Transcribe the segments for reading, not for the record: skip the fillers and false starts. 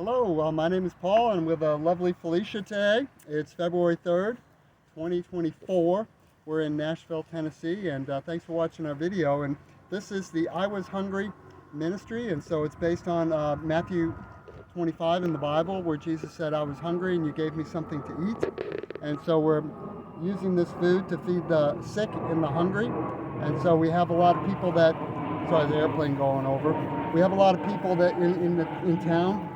Hello, my name is Paul and with lovely Felicia today. It's February 3rd, 2024. We're in Nashville, Tennessee, and thanks for watching our video. And this is the I Was Hungry ministry, and so it's based on Matthew 25 in the Bible, where Jesus said, I was hungry and you gave me something to eat. And so we're using this food to feed the sick and the hungry. And so we have a lot of people that, sorry, the airplane going over. We have a lot of people that in town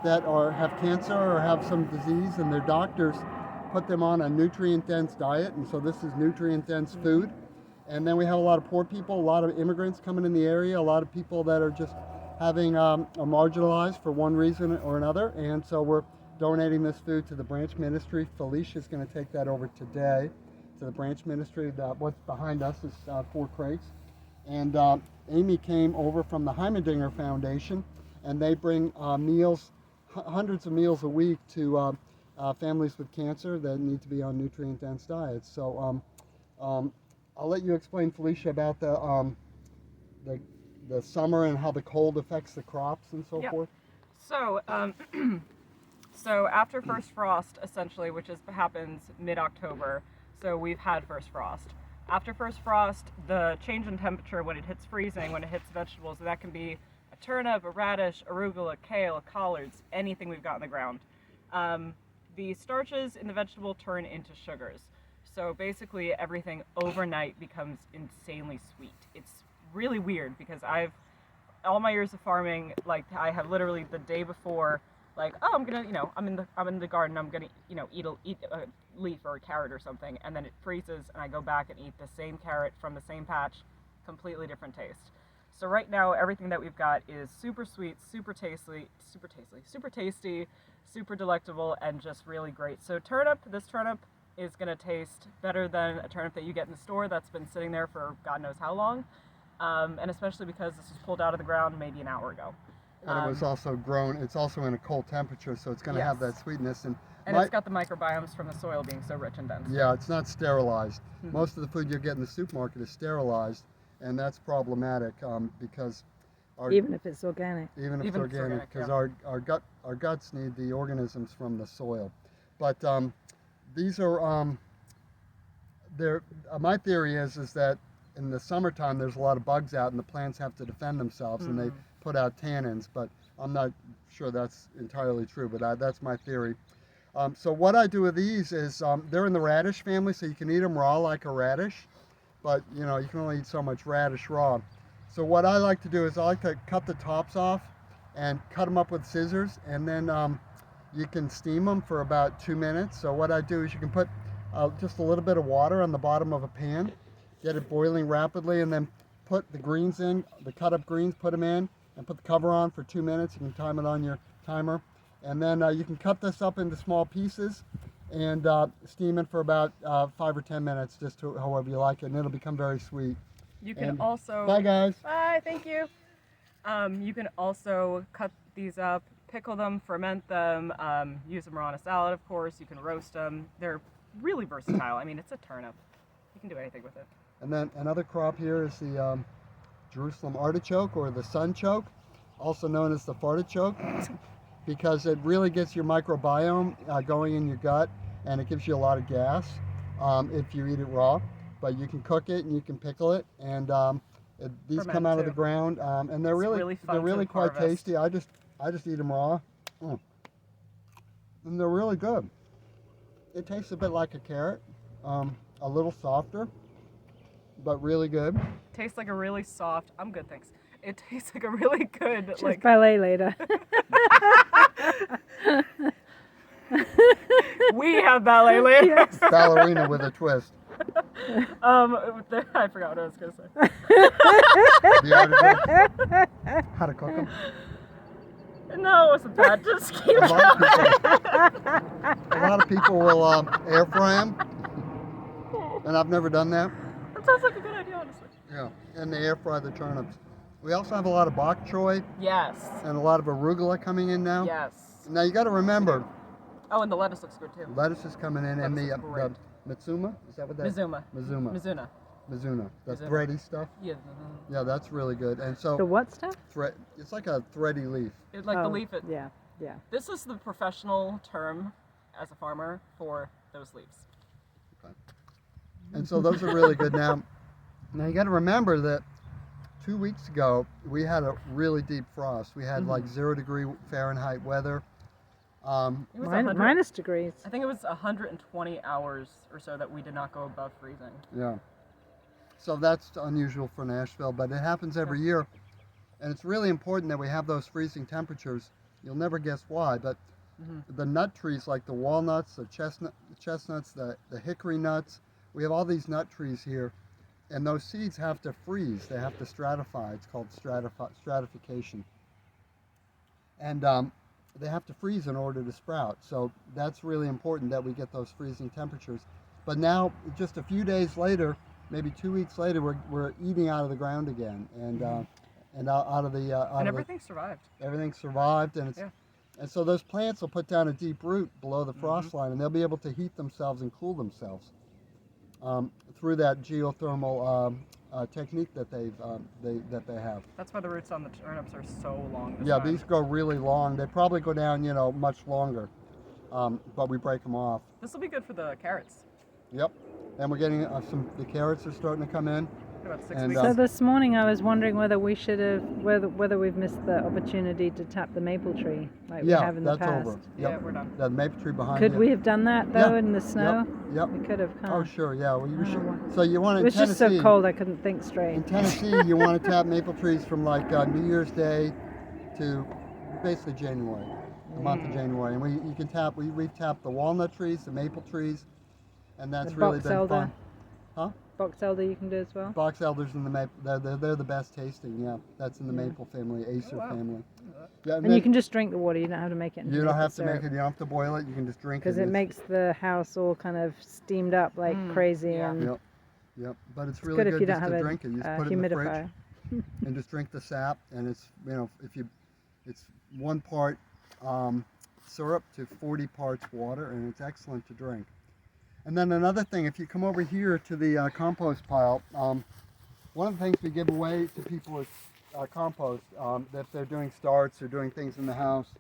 that have cancer or have some disease, and their doctors put them on a nutrient-dense diet, and so this is nutrient-dense food. And then we have a lot of poor people, a lot of immigrants coming in the area, a lot of people that are just having are marginalized for one reason or another, and so we're donating this food to the branch ministry. Felicia is going to take that over today to the branch ministry. What's behind us is 4 crates. And Amy came over from the Heimerdinger Foundation, and they bring meals, hundreds of meals a week to families with cancer that need to be on nutrient-dense diets. So I'll let you explain, Felicia, about the summer and how the cold affects the crops and so forth. So, so after first frost, essentially, which happens mid-October, so we've had first frost. After first frost, the change in temperature when it hits freezing, when it hits vegetables, that can be a turnip, a radish, arugula, kale, collards, anything we've got in the ground. The starches in the vegetable turn into sugars. So basically everything overnight becomes insanely sweet. It's really weird because all my years of farming, like I have literally the day before, like, oh, I'm gonna, I'm in the garden, I'm gonna, eat a leaf or a carrot or something, and then it freezes, and I go back and eat the same carrot from the same patch, completely different taste. So right now, everything that we've got is super sweet, super tasty, super delectable, and just really great. So this turnip is gonna taste better than a turnip that you get in the store that's been sitting there for God knows how long, and especially because this was pulled out of the ground maybe an hour ago. And it was also grown, it's also in a cold temperature, so it's going to have that sweetness. And it's got the microbiomes from the soil being so rich and dense. Yeah, it's not sterilized. Most of the food you get in the supermarket is sterilized, and that's problematic because even if it's organic. Even if it's organic, because our guts need the organisms from the soil. But these are, my theory is that in the summertime there's a lot of bugs out and the plants have to defend themselves and they put out tannins, but I'm not sure that's entirely true, but that's my theory. So what I do with these is they're in the radish family, so you can eat them raw like a radish, but you can only eat so much radish raw. So what I like to do is I like to cut the tops off and cut them up with scissors, and then you can steam them for about 2 minutes. So what I do is you can put just a little bit of water on the bottom of a pan, get it boiling rapidly, and then put the greens in, the cut up greens, put them in, and put the cover on for 2 minutes. You can time it on your timer. And then you can cut this up into small pieces and steam it for about 5 or 10 minutes, just however you like it, and it'll become very sweet. You can also... Bye, guys. Bye, thank you. You can also cut these up, pickle them, ferment them, use them raw in a salad, of course. You can roast them. They're really versatile. I mean, it's a turnip. You can do anything with it. And then another crop here is the Jerusalem artichoke, or the sunchoke, also known as the fartichoke, because it really gets your microbiome going in your gut, and it gives you a lot of gas if you eat it raw. But you can cook it and you can pickle it, and these come out of the ground, and they're really quite tasty. I just eat them raw, and they're really good. It tastes a bit like a carrot, a little softer, but really good. Tastes like a really soft. I'm good, thanks. It tastes like a really good. Just ballet later. We have ballet later. Yes. Ballerina with a twist. I forgot what I was gonna say. The artichoke. How to cook them? No, it wasn't that. Just keep A lot of people will air fry them, and I've never done that. That sounds like a good idea, honestly. Yeah, and they air fry the turnips. We also have a lot of bok choy. Yes. And a lot of arugula coming in now. Yes. Now you got to remember. Oh, and the lettuce looks good too. Lettuce is coming in, and the Mitsuma, is that what that is? Mizuna. Mizuna. The Mizuna. thready stuff. Yeah. Yeah, that's really good. And so The what stuff? it's like a thready leaf. It's like the leaf. Yeah. Yeah. This is the professional term as a farmer for those leaves. And so those are really good. Now you got to remember that 2 weeks ago we had a really deep frost. We had like 0 degree Fahrenheit weather. It was 100 Minus degrees. I think it was 120 hours or so that we did not go above freezing. Yeah. So that's unusual for Nashville, but it happens every year. And it's really important that we have those freezing temperatures. You'll never guess why, but the nut trees like the walnuts, the chestnuts, the hickory nuts, we have all these nut trees here, and those seeds have to freeze. They have to stratify. It's called stratification. And they have to freeze in order to sprout. So that's really important that we get those freezing temperatures. But now, just a few days later, maybe 2 weeks later, we're eating out of the ground again, and out of the And everything survived. everything survived, and it's and so those plants will put down a deep root below the frost line, and they'll be able to heat themselves and cool themselves through that geothermal technique that they have. That's why the roots on the turnips are so long. This Yeah, time. these go really long. They probably go down, much longer, but we break them off. This will be good for the carrots. Yep, and we're getting the carrots are starting to come in. About 6 And, weeks. So this morning I was wondering whether we should have, whether we've missed the opportunity to tap the maple tree like we Yeah, have in the that's past. over. Yeah, Yep. we're done. The maple tree behind Could you. we have done that though Yeah. in the snow? Yep. We could have. Oh, sure. Yeah. Well, you I should. don't know So you want It in was just Tennessee? so cold I couldn't think straight. In Tennessee, you want to tap maple trees from like New Year's Day to basically January, the month of January, and you can tap. We've tapped the walnut trees, the maple trees, and that's The really box been elder. fun. Huh? Box elder you can do as well. Box elders in the maple. They're the best tasting. Yeah, that's in the maple family, Acer wow. family. Yeah, And you can just drink the water. You don't have to make it. into You don't maple have to syrup. make it. You don't have to boil it. You can just drink it. Because it It's- makes the house all kind of steamed up like crazy, yeah. and Yep. Yep. But it's it's really good good, if you don't just have to a drink it. You just put it in the fridge humidifier. and just drink the sap. And it's it's 1 part syrup to 40 parts water, and it's excellent to drink. And then another thing, if you come over here to the compost pile, one of the things we give away to people is compost if they're doing starts or doing things in the house.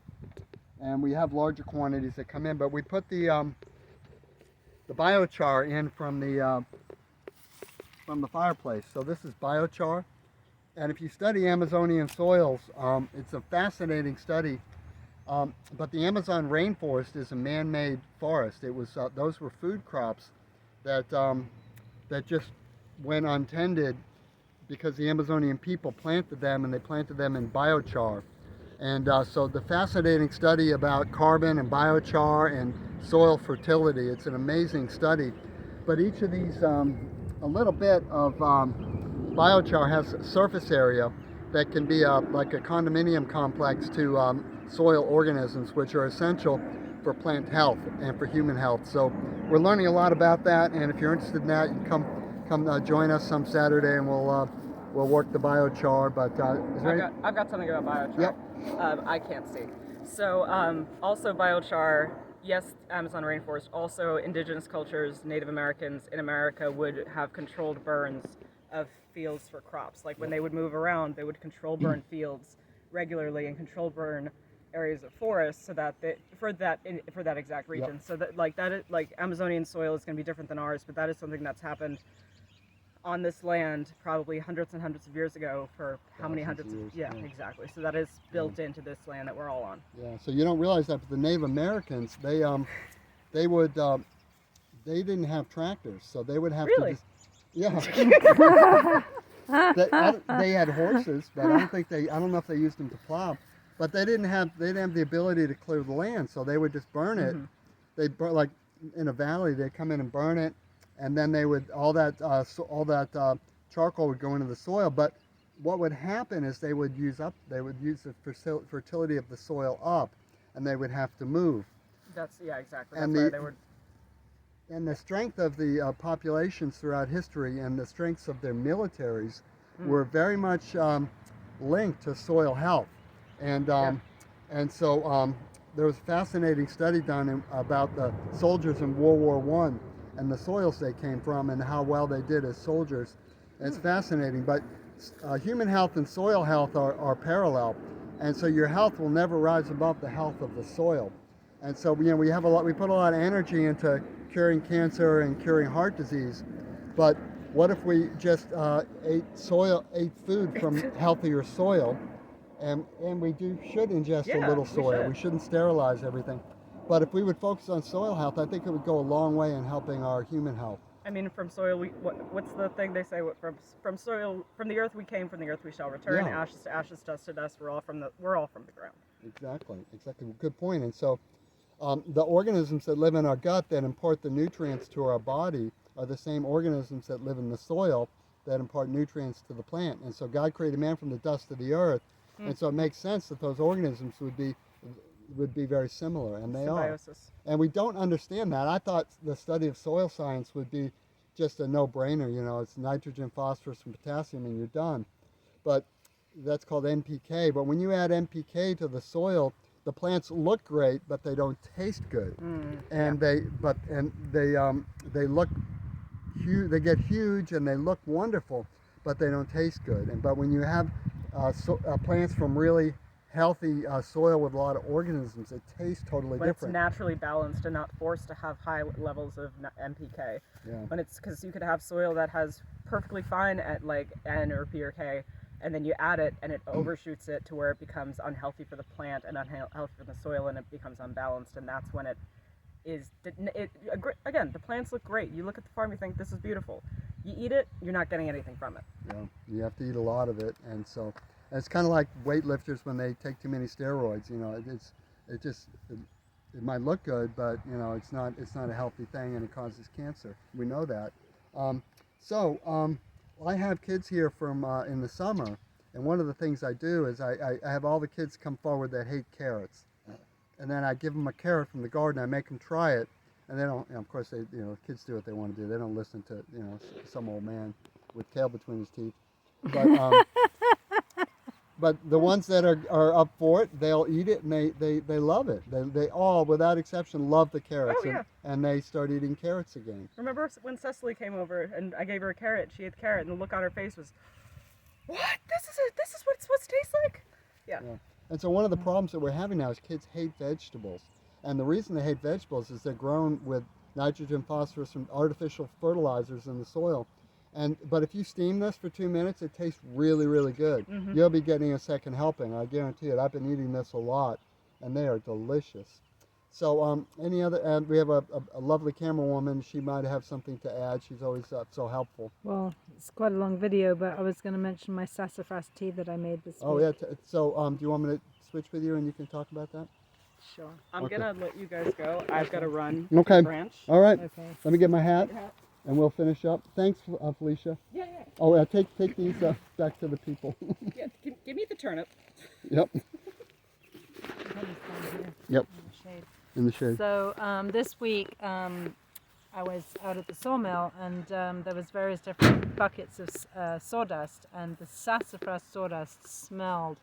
And we have larger quantities that come in, but we put the biochar in from the fireplace. So this is biochar, and if you study Amazonian soils, it's a fascinating study. But the Amazon rainforest is a man-made forest. It was those were food crops that just went untended because the Amazonian people planted them, and they planted them in biochar. And so the fascinating study about carbon and biochar and soil fertility, it's an amazing study. But each of these, a little bit of biochar has surface area that can be like a condominium complex to soil organisms, which are essential for plant health and for human health. So we're learning a lot about that, and if you're interested in that, you can come join us some Saturday, and we'll work the biochar. But is there I've got something about biochar. Yep. I can't see. So also biochar, yes, Amazon rainforest, also indigenous cultures, Native Americans in America would have controlled burns of fields for crops. Like when they would move around, they would control burn fields regularly and control burn areas of forest so that for that exact region. Yep. So that like Amazonian soil is going to be different than ours, but that is something that's happened on this land probably hundreds and hundreds of years ago for how many Thousands hundreds of years, yeah, yeah. exactly. So that is built into this land that we're all on. Yeah, so you don't realize that, but the Native Americans, they didn't have tractors, so they would have Really? to just, they had horses, but I don't know if they used them to plow, but they didn't have the ability to clear the land, so they would just burn it. They burn, like in a valley, they come in and burn it, and then they would all that charcoal would go into the soil. But what would happen is they would use the fertility of the soil up, and they would have to move. Exactly. And That's why the- they were. And the strength of the populations throughout history and the strengths of their militaries were very much linked to soil health. And so there was a fascinating study done about the soldiers in World War I and the soils they came from and how well they did as soldiers. And it's fascinating. But human health and soil health are parallel. and so your health will never rise above the health of the soil. And so we put a lot of energy into curing cancer and curing heart disease, but what if we just ate food from healthier soil, and we should ingest a Yeah, little we soil. should. We shouldn't sterilize everything, but if we would focus on soil health, I think it would go a long way in helping our human health. I mean, from soil, what's the thing they say? From soil, from the earth we came, from the earth we shall return. Yeah. Ashes to ashes, dust to dust. We're all from the ground. Exactly. Good point. And so the organisms that live in our gut that impart the nutrients to our body are the same organisms that live in the soil that impart nutrients to the plant. And so God created man from the dust of the earth. And so it makes sense that those organisms would be very similar, and they are. Symbiosis. And we don't understand that. I thought the study of soil science would be just a no-brainer. You know, it's nitrogen, phosphorus, and potassium, and you're done. But that's called NPK. But when you add NPK to the soil, the plants look great, but they don't taste good. And they look huge. They get huge and they look wonderful, but they don't taste good. But when you have plants from really healthy soil with a lot of organisms, it tastes totally When different. it's naturally balanced and not forced to have high levels of NPK. Yeah. When it's because you could have soil that has perfectly fine at like N or P or K, and then you add it and it overshoots it to where it becomes unhealthy for the plant and unhealthy for the soil, and it becomes unbalanced, and that's when it is. Again, the plants look great. You look at the farm, you think this is beautiful. You eat it, you're not getting anything from it. Yeah, you have to eat a lot of it, and so it's kind of like weightlifters when they take too many steroids. You know, it might look good, but you know, it's not a healthy thing, and it causes cancer. We know that. I have kids here from in the summer, and one of the things I do is I have all the kids come forward that hate carrots, and then I give them a carrot from the garden. I make them try it, and they don't. You know, of course, kids do what they want to do. They don't listen to some old man with tail between his teeth. But but the ones that are up for it, they'll eat it, and they love it. They all, without exception, love the carrots, Oh, yeah. and they start eating carrots again. Remember when Cecily came over and I gave her a carrot? She ate the carrot, and the look on her face was, "What? This is what it's supposed to taste like?" Yeah. And so one of the problems that we're having now is kids hate vegetables, and the reason they hate vegetables is they're grown with nitrogen, phosphorus, and artificial fertilizers in the soil. But if you steam this for 2 minutes, it tastes really, really good. You'll be getting a second helping, I guarantee it. I've been eating this a lot, and they are delicious. So any other, and we have a lovely camera woman. She might have something to add. She's always so helpful. Well, it's quite a long video, but I was going to mention my sassafras tea that I made this Oh, week. yeah. So do you want me to switch with you and you can talk about that? Sure. I'm Okay. gonna let you guys go. I've got to run Okay. to the branch. All right. Okay. Let me get my hat, Yeah, and we'll finish up. Thanks, Felicia. yeah. Oh, take these back to the people. Yeah, give me the turnip. Yep. Yep. Shade. In the shade. So this week I was out at the sawmill, and there was various different buckets of sawdust, and the sassafras sawdust smelled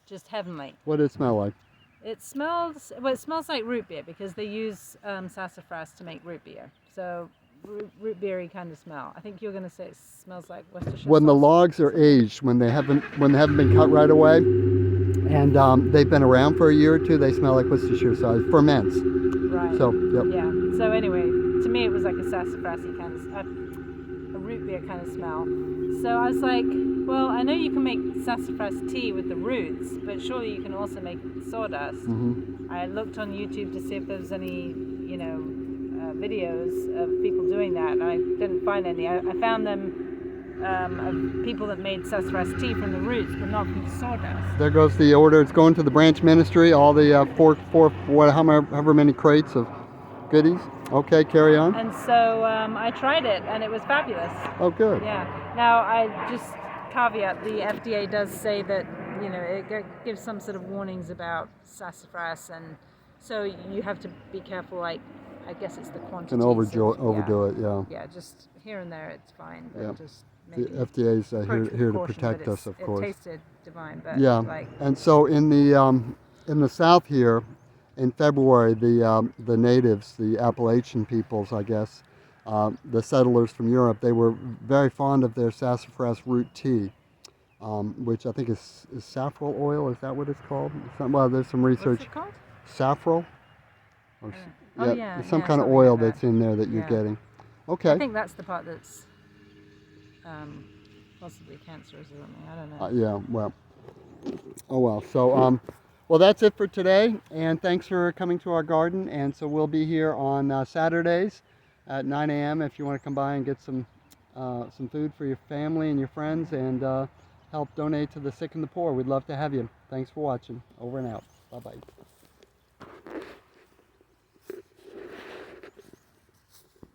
just heavenly. What did it smell like? It smells like root beer, because they use sassafras to make root beer. So root beery kind of smell. I think you're going to say it smells like Worcestershire When the sauce. logs are aged, when they haven't been cut right away, and they've been around for a year or two, they smell like Worcestershire sauce. Ferments. Right. So, yep. Yeah. So anyway, to me it was like a sassafrasy kind of a root beer kind of smell. So I was like, well, I know you can make sassafras tea with the roots, but surely you can also make it with sawdust. Mm-hmm. I looked on YouTube to see if there was any, videos of people doing that, and I didn't find any. I found them of people that made sassafras tea from the roots, but not from the sawdust. There goes the order. It's going to the branch ministry. All the however many crates of goodies. Okay, carry on. And so I tried it, and it was fabulous. Oh, good. Yeah. Now, I just caveat, the FDA does say that, it gives some sort of warnings about sassafras, and so you have to be careful, like, I guess it's the quantity. Can overdo it, yeah. Yeah, just here and there it's fine, but Yeah. just The maybe FDA's approach with here to caution, protect but us, of course. It tasted divine, but Yeah, like, and so in the South here, in February, the natives, the Appalachian peoples, I guess, the settlers from Europe, they were very fond of their sassafras root tea, which I think is saffron oil. Is that what it's called? Well, there's some What's research. it called? Saffron? Or, Oh, yeah, there's some yeah, kind of something oil like that. that's in there that you're Yeah. getting. I Okay. think that's the part that's possibly cancerous or something. I don't know. Yeah, well. Oh well. So, well, that's it for today. And thanks for coming to our garden. And so we'll be here on Saturdays at 9 a.m. if you want to come by and get some food for your family and your friends and help donate to the sick and the poor. We'd love to have you. Thanks for watching. Over and out. Bye-bye.